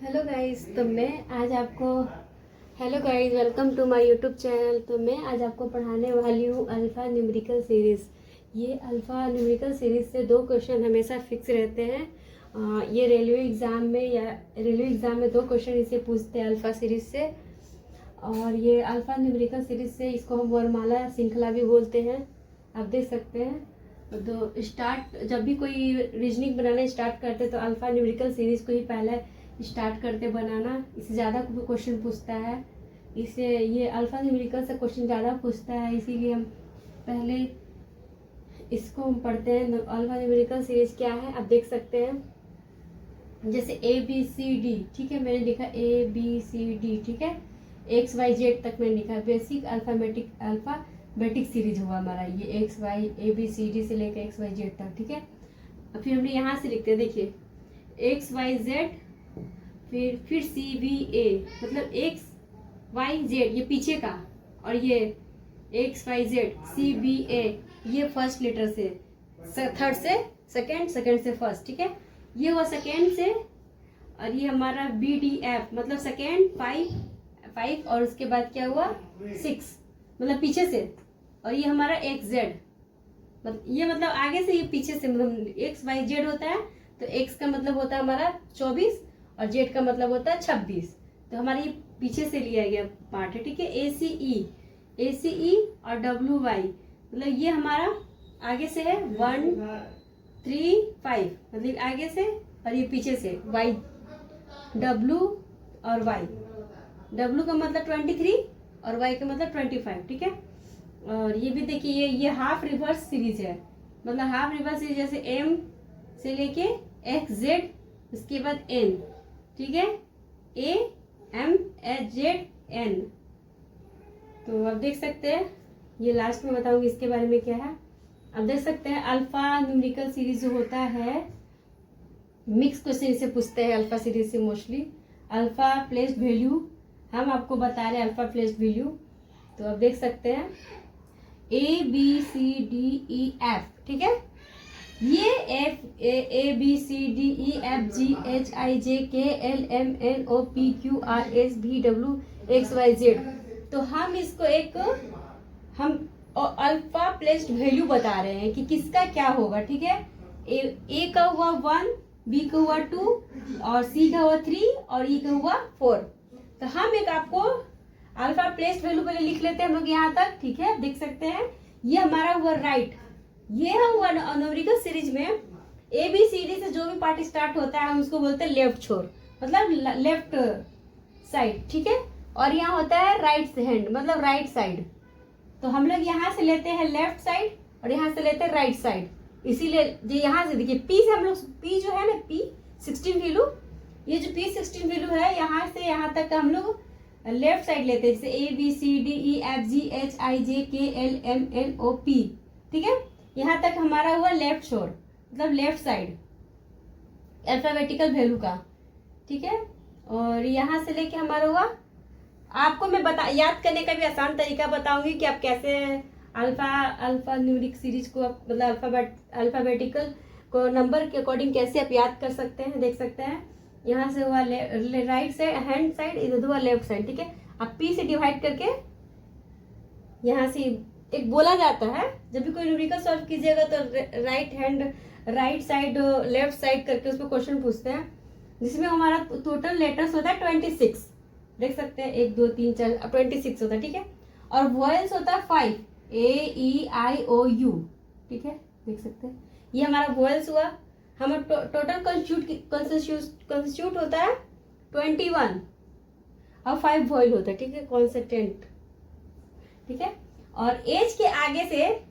Hello guys, तो मैं आज आपको hello guys, welcome to my YouTube channel. तो मैं आज आपको पढ़ाने वाली हूँ अल्फ़ा न्यूमेरिकल सीरीज़। ये अल्फ़ा न्यूमेरिकल सीरीज़ से 2 क्वेश्चन हमेशा फिक्स रहते हैं। ये रेलवे एग्ज़ाम में 2 क्वेश्चन इसे पूछते हैं अल्फ़ा सीरीज़ से। और ये अल्फ़ा न्यूमेरिकल सीरीज़ से इसको हम वर्णमाला श्रृंखला भी बोलते हैं। आप देख सकते हैं। तो जब भी कोई रीजनिंग बनाना स्टार्ट करते तो अल्फ़ा न्यूमेरिकल सीरीज़ को ही पहले स्टार्ट करते बनाना। इससे ज़्यादा क्वेश्चन पूछता है, इसे ये अल्फ़ा न्यूमेरिकल से क्वेश्चन ज़्यादा पूछता है, इसीलिए हम पहले इसको हम पढ़ते हैं। अल्फ़ा न्यूमेरिकल सीरीज़ क्या है आप देख सकते हैं। जैसे ABCD, ठीक है, मैंने लिखा ABCD, ठीक है, XYZ तक मैंने लिखा। बेसिक अल्फ़ाबेटिक सीरीज हुआ हमारा ये ABCD से लेकर XYZ तक, ठीक है। फिर हमने यहाँ से लिखते हैं, देखिए XYZ, फिर CBA, मतलब XYZ ये पीछे का, और ये XYZ CBA ये फर्स्ट लेटर से थर्ड से सेकंड से फर्स्ट, ठीक है। ये हुआ सेकंड से, और ये हमारा BDF मतलब सेकंड 5 और उसके बाद क्या हुआ 6 मतलब पीछे से, और ये हमारा XZ ये मतलब आगे से, ये पीछे से, मतलब XYZ होता है तो X का मतलब होता है हमारा 24 और Z का मतलब होता है 26। तो हमारा ये पीछे से लिया गया पार्ट है, ठीक है। ACE और WY मतलब ये हमारा आगे से है 1 3 5 मतलब आगे से, और ये पीछे से Y W और Y, W का मतलब 23 और Y का मतलब 25, ठीक है। और ये भी देखिए ये हाफ रिवर्स सीरीज है, मतलब हाफ रिवर्स सीरीज, जैसे M से लेके XZ उसके बाद N, ठीक है, AMHZN। तो आप देख सकते हैं, ये लास्ट में बताऊंगी इसके बारे में क्या है। आप देख सकते हैं अल्फा न्यूमेरिकल सीरीज जो होता है, मिक्स क्वेश्चन इसे पूछते हैं अल्फा सीरीज से मोस्टली। अल्फा प्लेस्ड वैल्यू हम आपको बता रहे हैं, अल्फा प्लेस्ड वैल्यू। तो आप देख सकते हैं ABCDEF, ठीक है। ये ABCDEFGHIJKLMNOPQRSVWXYZ। तो हम इसको हम अल्फा प्लेस्ड वैल्यू बता रहे हैं कि किसका क्या होगा, ठीक है। A का हुआ 1, B का हुआ 2 और C का हुआ 3 और E का हुआ 4। तो हम एक आपको अल्फा प्लेस्ड वैल्यू पहले लिख लेते हैं हम लोग यहाँ तक, ठीक है। देख सकते हैं ये हमारा हुआ राइट। ये हुआ न्यूमेरिकल सीरीज में ABCD से जो भी पार्ट स्टार्ट होता है हम उसको बोलते हैं लेफ्ट छोर, मतलब लेफ्ट साइड, ठीक है। और यहाँ होता है राइट हैंड मतलब राइट साइड। तो हम लोग यहाँ से लेते हैं लेफ्ट साइड और यहाँ से लेते हैं राइट साइड। इसीलिए जो यहाँ से देखिए P से हम लोग, P जो है ना P16 वैल्यू, ये जो P16 वैल्यू है यहाँ से यहाँ तक हम लोग लेफ्ट साइड लेते हैं, जैसे ABCDEFGHIJKLMNOP, ठीक है। यहाँ तक हमारा हुआ लेफ्ट शोर मतलब लेफ्ट साइड अल्फाबेटिकल वैल्यू का, ठीक है। और यहाँ से लेके हमारा हुआ, आपको मैं याद करने का भी आसान तरीका बताऊंगी कि आप कैसे अल्फा न्यूमेरिक सीरीज को मतलब अल्फाबेटिकल को नंबर के अकॉर्डिंग कैसे आप याद कर सकते हैं। देख सकते हैं यहाँ से हुआ राइट साइड हैंड साइड, इधर हुआ लेफ्ट साइड, ठीक है। आप P से डिवाइड करके यहाँ से एक बोला जाता है, जब भी कोई न्यूमेरिकल सॉल्व कीजिएगा तो राइट साइड लेफ्ट साइड करके उसमें क्वेश्चन पूछते हैं, जिसमें हमारा टोटल लेटर्स होता है 26। देख सकते हैं 1 2 3 4 26 होता है, ठीक है। और वॉयल्स होता है 5 AEIOU, ठीक है। देख सकते हैं ये हमारा वॉयल्स हुआ। हमारा टोटल कंस्टिट्यूट होता है 21 और 5 वॉयल होता है, ठीक है, कॉन्स्टेंट, ठीक है। और एज के आगे से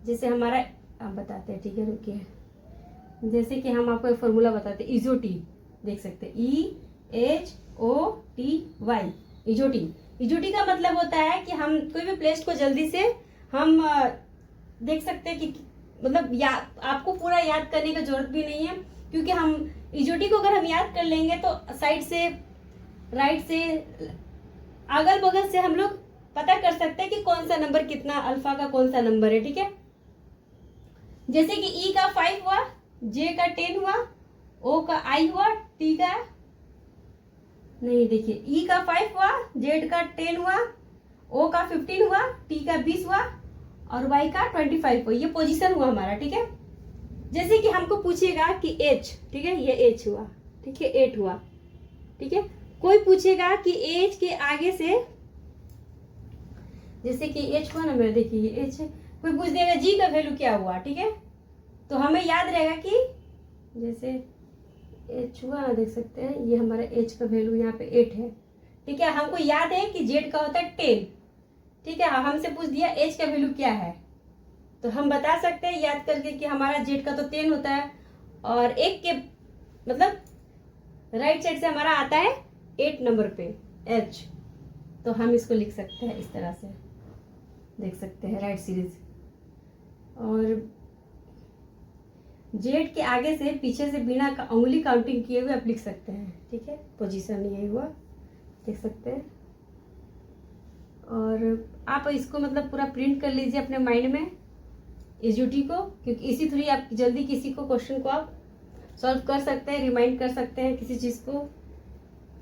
जैसे हमारा आप बताते हैं, ठीक है, रुकिए, जैसे कि हम आपको एक फॉर्मूला बताते हैं इजोटी। देख सकते हैं EHOTY इजोटी का मतलब होता है कि हम कोई भी प्लेस को जल्दी से हम देख सकते हैं कि मतलब आपको पूरा याद करने की जरूरत भी नहीं है, क्योंकि हम इजोटी को अगर हम याद कर लेंगे तो साइड से राइट से अगल बगल से हम लोग पता कर सकते हैं कि कौन सा नंबर कितना, अल्फा का कौन सा नंबर है, ठीक है। जैसे कि E का 5 हुआ, J का 10 हुआ, O का I हुआ, T का नहीं, देखिए ई का 5 हुआ, जेड का 10 हुआ, ओ का 15 हुआ, टी का 20 हुआ और वाई का 25 हुआ। ये पोजीशन हुआ हमारा, ठीक है। जैसे कि हमको पूछेगा कि एच, ठीक है, ये एच हुआ, ठीक है, 8 हुआ, ठीक है। कोई पूछेगा कि एच के आगे से, जैसे कि एच हुआ ना मेरा, देखिए ये एच है, कोई पूछ देगा जी का वैल्यू क्या हुआ, ठीक है। तो हमें याद रहेगा कि जैसे एच हुआ, देख सकते हैं ये हमारा एच का वैल्यू यहाँ पे 8 है, ठीक है। हमको याद है कि जेड का होता है 10, ठीक है। हमसे पूछ दिया एच का वैल्यू क्या है, तो हम बता सकते हैं याद करके कि हमारा जेड का तो 10 होता है और एक के मतलब राइट साइड से हमारा आता है 8 नंबर पे एच, तो हम इसको लिख सकते हैं इस तरह से, देख सकते हैं राइट सीरीज। और जेड के आगे से पीछे से बिना उंगली काउंटिंग किए हुए आप लिख सकते हैं, ठीक है। पोजीशन ये हुआ, देख सकते हैं। और आप इसको मतलब पूरा प्रिंट कर लीजिए अपने माइंड में एसयूटी को, क्योंकि इसी थ्रू आप जल्दी किसी को क्वेश्चन को आप सॉल्व कर सकते हैं, रिमाइंड कर सकते हैं किसी चीज को।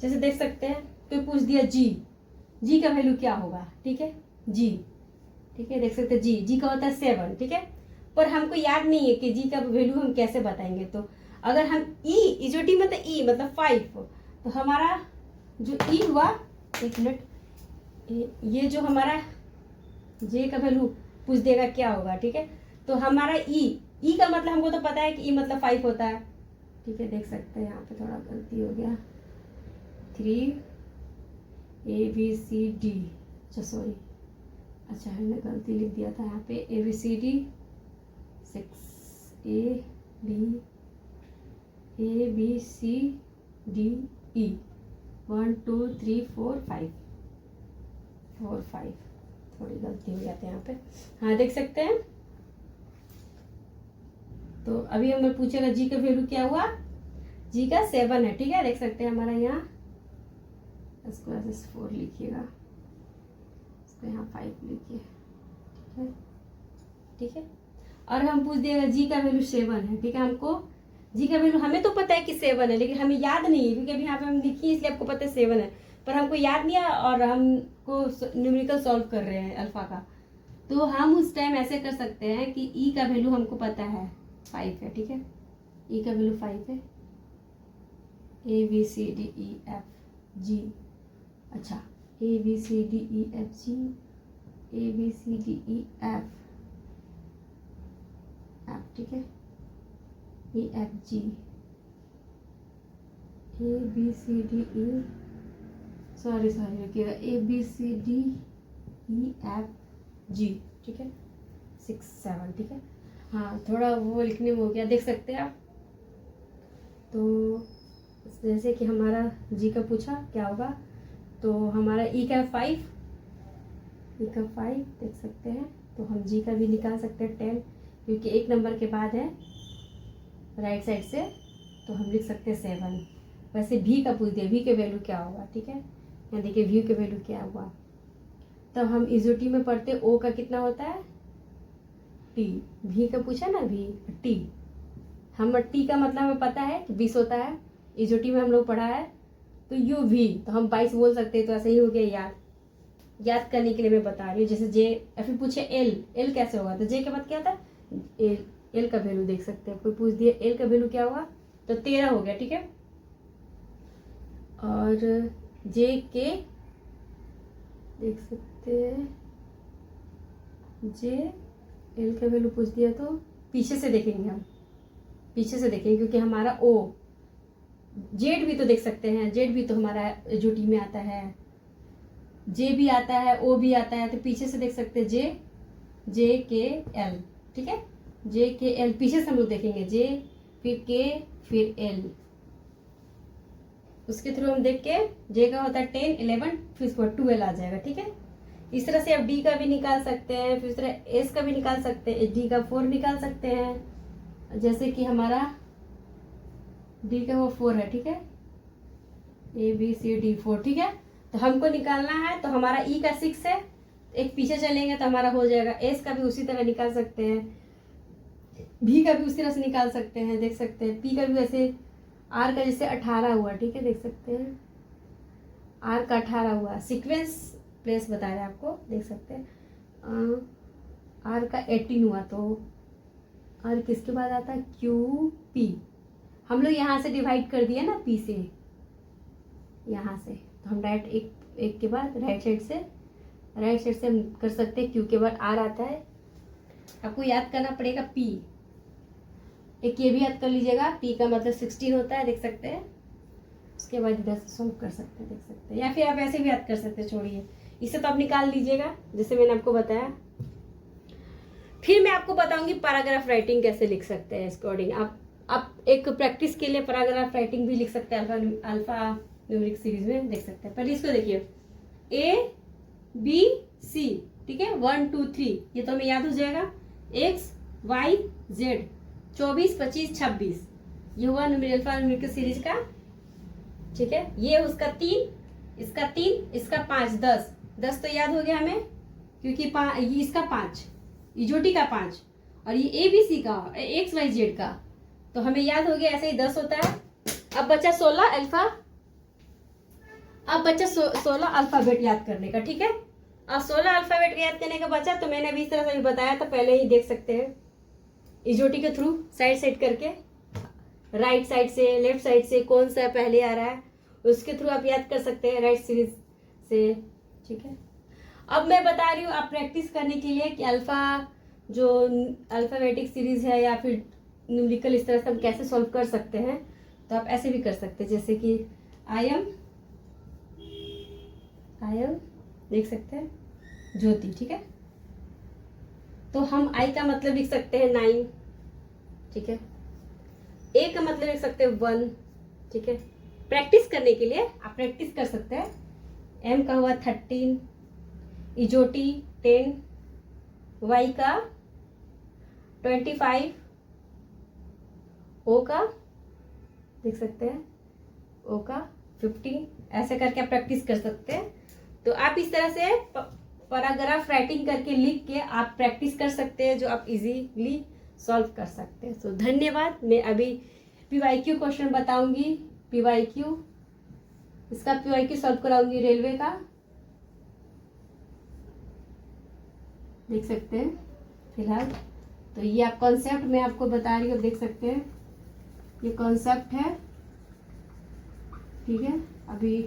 जैसे देख सकते हैं तो पूछ दिया जी, जी का वैल्यू क्या होगा, ठीक है, जी, ठीक है, देख सकते हैं जी का होता है 7, ठीक है। पर हमको याद नहीं है कि जी का वैल्यू हम कैसे बताएंगे। तो अगर हम एसयूटी मतलब ई मतलब 5, तो हमारा जो ई हुआ, एक मिनट, ये जो हमारा जे का वैल्यू पूछ देगा क्या होगा, ठीक है। तो हमारा ई का मतलब हमको तो पता है कि ई मतलब 5 होता है, ठीक है। देख सकते हैं यहाँ पे थोड़ा गलती हो गया, 3 ABCD, अच्छा सॉरी, अच्छा हमने गलती लिख दिया था यहाँ पे, ABCD 6 ABCDE 1 2 3 4 5 थोड़ी गलती हो जाती है यहाँ पे, हाँ देख सकते हैं। तो अभी हमें पूछेगा जी का वैल्यू क्या हुआ, जी का 7 है, ठीक है। देख सकते हैं हमारा यहाँ, इसको ऐसे 4 लिखिएगा, इसको यहाँ 5 लिखिए, ठीक है, ठीक है। और हम पूछ देगा जी का वैल्यू 7 है, ठीक है। हमको जी का वैल्यू हमें तो पता है कि 7 है, लेकिन हमें याद नहीं है क्योंकि अभी यहाँ पे हम लिखी इसलिए आपको पता है 7 है, पर हमको याद नहीं है और हमको न्यूमेरिकल सॉल्व कर रहे हैं अल्फा का। तो हम उस टाइम ऐसे कर सकते हैं कि ई का वैल्यू हमको पता है 5 है, ठीक है, ई का वैल्यू 5 है, ABCDEFG, अच्छा ABCDEFG ABCDEF, ठीक है, EFG ABCDE, सॉरी लिखिएगा ABCDEFG, ठीक है, 6 7, ठीक है। हाँ थोड़ा वो लिखने में हो गया, देख सकते हैं आप। तो जैसे कि हमारा जी का पूछा क्या होगा, तो हमारा ई का 5 देख सकते हैं। तो हम जी का भी निकाल सकते हैं 10, क्योंकि एक नंबर के बाद है राइट साइड से, तो हम लिख सकते हैं 7। वैसे भी का पूछ दिया, भी के वैल्यू क्या होगा, ठीक है। यहाँ देखिए व्यू के वैल्यू क्या हुआ, तब हम इजोटी में पढ़ते ओ का कितना होता है टी, भी का पूछा ना भी टी, हम टी का मतलब हमें पता है कि 20 होता है, इजोटी में हम लोग पढ़ा है। तो यू भी तो हम 22 बोल सकते हैं, तो ऐसा ही हो गया। याद करने के लिए मैं बता रही हूँ। जैसे जे फिर पूछे एल कैसे होगा, तो जे के बाद क्या होता है एल का वैल्यू देख सकते हैं। कोई पूछ दिया एल का वैल्यू क्या होगा, तो 13 हो गया, ठीक है। और जे के देख सकते हैं, जे एल का वैल्यू पूछ दिया तो पीछे से देखेंगे, हम पीछे से देखेंगे क्योंकि हमारा ओ, जेड भी तो देख सकते हैं, जेड भी तो हमारा जोटी में आता है, जे भी आता है, ओ भी आता है, तो पीछे से देख सकते हैं जे के एल, ठीक है, जे के एल पीछे से हम लोग देखेंगे, जे फिर के फिर एल, उसके थ्रू हम देख के जे का होता है 10 11 फिर उसके बाद 12 आ जाएगा, ठीक है। इस तरह से आप डी का भी निकाल सकते हैं, फिर इस तरह एस का भी निकाल सकते हैं, डी का 4 निकाल सकते हैं, जैसे कि हमारा डी का वो 4 है, ठीक है, ABCD 4, ठीक है। तो हमको निकालना है, तो हमारा ई का 6 है, एक पीछे चलेंगे तो हमारा हो जाएगा। एस का भी उसी तरह निकाल सकते हैं, भी का भी उसी तरह से निकाल सकते हैं, देख सकते हैं। पी का भी वैसे, आर का जैसे 18 हुआ, ठीक है, देख सकते हैं आर का 18 हुआ, सीक्वेंस प्लेस बता रहे हैं आपको, देख सकते हैं। आर का 18 हुआ तो आर किसके बाद आता है, क्यू पी। हम लोग यहाँ से डिवाइड कर दिया ना पी से, यहाँ से, तो हम डायरेक्ट एक के बाद राइट साइड से हम कर सकते हैं। क्यू के बाद आर आता है, आपको याद करना पड़ेगा पी। एक ये भी याद कर लीजिएगा, पी का मतलब 16 होता है, देख सकते हैं। उसके बाद इधर से सॉल्व कर सकते हैं, देख सकते हैं, या फिर आप ऐसे भी याद कर सकते हैं, छोड़िए इसे तो आप निकाल लीजिएगा जैसे मैंने आपको बताया। फिर मैं आपको बताऊंगी पैराग्राफ राइटिंग कैसे लिख सकते हैं इसके अकॉर्डिंग। आप एक प्रैक्टिस के लिए पैराग्राफ राइटिंग भी लिख सकते हैं अल्फा न्यूमेरिक सीरीज में, देख सकते हैं। पहले इसको देखिए, ए बी सी, ठीक है, 1 2 3, ये तो हमें याद हो जाएगा। एक्स वाई जेड, 24 25 26, ये हुआ अल्फा न्यूमेरिकल सीरीज का, ठीक है। ये उसका 3, इसका 3, इसका 5, 10 तो याद हो गया हमें, क्योंकि ये इसका 5, इजोटी का 5, और ये ए बी सी का, एक्स वाई जेड का, तो हमें याद हो गया, ऐसे ही 10 होता है। अब बचा 16 अल्फा, अब बचा 16 अल्फाबेट याद करने का, ठीक है। अब 16 अल्फाबेट याद करने का बचा, तो मैंने अभी इस तरह से भी बताया था, पहले ही देख सकते हैं। इजोटी के थ्रू साइड करके, राइट साइड से लेफ्ट साइड से कौन सा पहले आ रहा है, उसके थ्रू आप याद कर सकते हैं राइट सीरीज से, ठीक है। अब मैं बता रही हूँ आप प्रैक्टिस करने के लिए कि अल्फा जो अल्फाबेटिक सीरीज है या फिर न्यूमेरिकल, इस तरह से हम कैसे सॉल्व कर सकते हैं। तो आप ऐसे भी कर सकते हैं, जैसे कि आई एम देख सकते हैं ज्योति, ठीक है। तो हम आई का मतलब लिख सकते हैं 9, ठीक है। ए का मतलब लिख सकते हैं 1, ठीक है। प्रैक्टिस करने के लिए आप प्रैक्टिस कर सकते हैं। एम का हुआ 13, इजोटी 10, वाई का 25, ओ का देख सकते हैं, ओ का 15, ऐसे करके आप प्रैक्टिस कर सकते हैं। तो आप इस तरह से पैराग्राफ राइटिंग करके लिख के आप प्रैक्टिस कर सकते हैं, जो आप इजीली सॉल्व कर सकते हैं। सो धन्यवाद। मैं अभी पीवाईक्यू क्वेश्चन बताऊंगी, पीवाईक्यू, इसका पीवाईक्यू सॉल्व कराऊंगी रेलवे का, देख सकते हैं फिलहाल। तो ये आप कॉन्सेप्ट मैं आपको बता रही हूँ, देख सकते हैं ये कॉन्सेप्ट है, ठीक है। अभी